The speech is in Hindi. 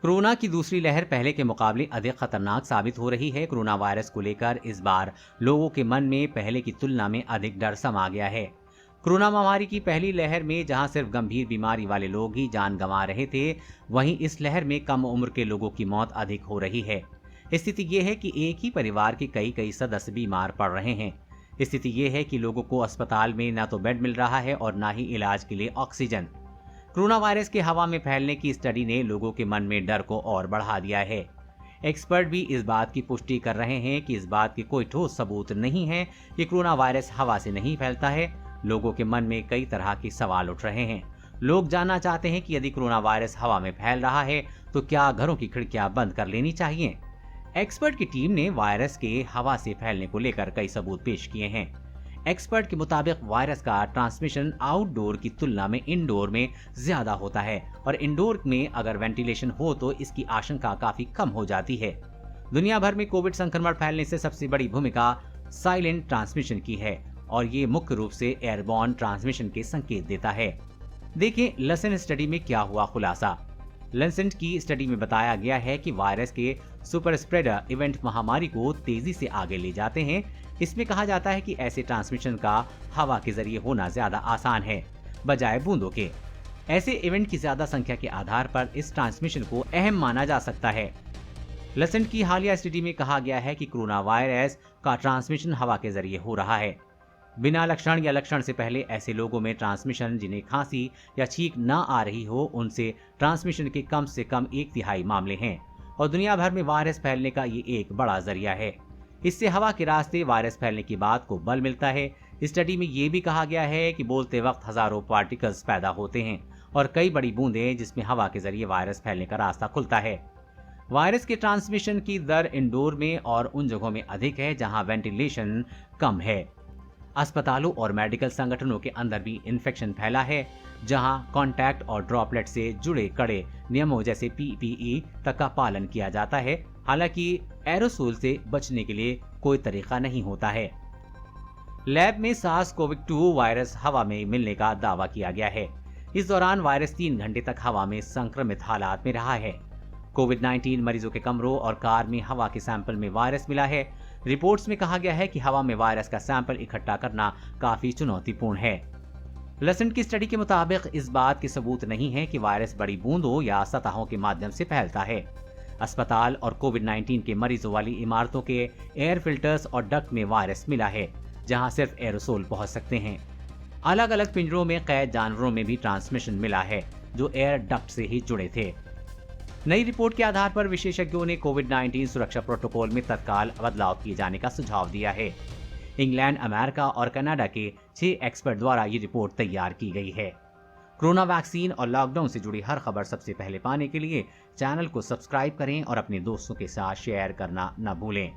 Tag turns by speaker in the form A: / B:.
A: कोरोना की दूसरी लहर पहले के मुकाबले अधिक खतरनाक साबित हो रही है। कोरोना वायरस को लेकर इस बार लोगों के मन में पहले की तुलना में अधिक डर समा गया है। कोरोना महामारी की पहली लहर में जहां सिर्फ गंभीर बीमारी वाले लोग ही जान गंवा रहे थे, वहीं इस लहर में कम उम्र के लोगों की मौत अधिक हो रही है। स्थिति ये है कि एक ही परिवार के कई कई सदस्य बीमार पड़ रहे हैं। स्थिति ये है कि लोगों को अस्पताल में न तो बेड मिल रहा है और न ही इलाज के लिए ऑक्सीजन। कोरोना वायरस के हवा में फैलने की स्टडी ने लोगों के मन में डर को और बढ़ा दिया है। एक्सपर्ट भी इस बात की पुष्टि कर रहे हैं कि इस बात के कोई ठोस सबूत नहीं है कि कोरोना वायरस हवा से नहीं फैलता है। लोगों के मन में कई तरह के सवाल उठ रहे हैं। लोग जानना चाहते हैं कि यदि कोरोना वायरस हवा में फैल रहा है तो क्या घरों की खिड़कियां बंद कर लेनी चाहिए। एक्सपर्ट की टीम ने वायरस के हवा से फैलने को लेकर कई सबूत पेश किए हैं। एक्सपर्ट के मुताबिक वायरस का ट्रांसमिशन आउटडोर की तुलना में इंडोर में ज्यादा होता है और इंडोर में अगर वेंटिलेशन हो तो इसकी आशंका काफी कम हो जाती है। दुनिया भर में कोविड संक्रमण फैलने से सबसे बड़ी भूमिका साइलेंट ट्रांसमिशन की है और ये मुख्य रूप से एयरबॉर्न ट्रांसमिशन के संकेत देता है। देखें लसेंट स्टडी में क्या हुआ खुलासा। लसेंट की स्टडी में बताया गया है कि वायरस के सुपर स्प्रेडर इवेंट महामारी को तेजी से आगे ले जाते हैं। इसमें कहा जाता है कि ऐसे ट्रांसमिशन का हवा के जरिए होना ज्यादा आसान है बजाय बूंदों के। ऐसे इवेंट की ज्यादा संख्या के आधार पर इस ट्रांसमिशन को अहम माना जा सकता है। लसेंट की हालिया स्टडी में कहा गया है कि कोरोना वायरस का ट्रांसमिशन हवा के जरिए हो रहा है। बिना लक्षण या लक्षण से पहले ऐसे लोगों में ट्रांसमिशन जिन्हें खांसी या छींक न आ रही हो, उनसे ट्रांसमिशन के कम से कम 1/3 मामले हैं और दुनिया भर में वायरस फैलने का ये एक बड़ा जरिया है। इससे हवा के रास्ते वायरस फैलने की बात को बल मिलता है। स्टडी में ये भी कहा गया है कि बोलते वक्त हजारों पार्टिकल्स पैदा होते हैं और कई बड़ी बूंदें जिसमें हवा के जरिए वायरस फैलने का रास्ता खुलता है। वायरस के ट्रांसमिशन की दर इंडोर में और उन जगहों में अधिक है जहां वेंटिलेशन कम है। अस्पतालों और मेडिकल संगठनों के अंदर भी इन्फेक्शन फैला है, जहां कॉन्टैक्ट और ड्रॉपलेट से जुड़े कड़े नियमों जैसे PPE तक का पालन किया जाता है। हालांकि एरोसोल से बचने के लिए कोई तरीका नहीं होता है। लैब में SARS-CoV-2 वायरस हवा में मिलने का दावा किया गया है। इस दौरान वायरस 3 घंटे तक हवा में संक्रमित हालात में रहा है। कोविड-19 मरीजों के कमरों और कार में हवा के सैंपल में वायरस मिला है। रिपोर्ट्स में कहा गया है कि हवा में वायरस का सैंपल इकट्ठा करना काफी चुनौतीपूर्ण है। लसेंट की स्टडी के मुताबिक इस बात के सबूत नहीं है कि वायरस बड़ी बूंदों या सतहों के माध्यम से फैलता है। अस्पताल और कोविड-19 के मरीजों वाली इमारतों के एयर फिल्टर्स और डक्ट में वायरस मिला है, जहां सिर्फ एरोसोल पहुंच सकते हैं। अलग अलग पिंजरों में कैद जानवरों में भी ट्रांसमिशन मिला है, जो एयर डक्ट से ही जुड़े थे। नई रिपोर्ट के आधार पर विशेषज्ञों ने कोविड-19 सुरक्षा प्रोटोकॉल में तत्काल बदलाव किए जाने का सुझाव दिया है। इंग्लैंड, अमेरिका और कनाडा के 6 एक्सपर्ट द्वारा ये रिपोर्ट तैयार की गई है। कोरोना वैक्सीन और लॉकडाउन से जुड़ी हर खबर सबसे पहले पाने के लिए चैनल को सब्सक्राइब करें और अपने दोस्तों के साथ शेयर करना न भूलें।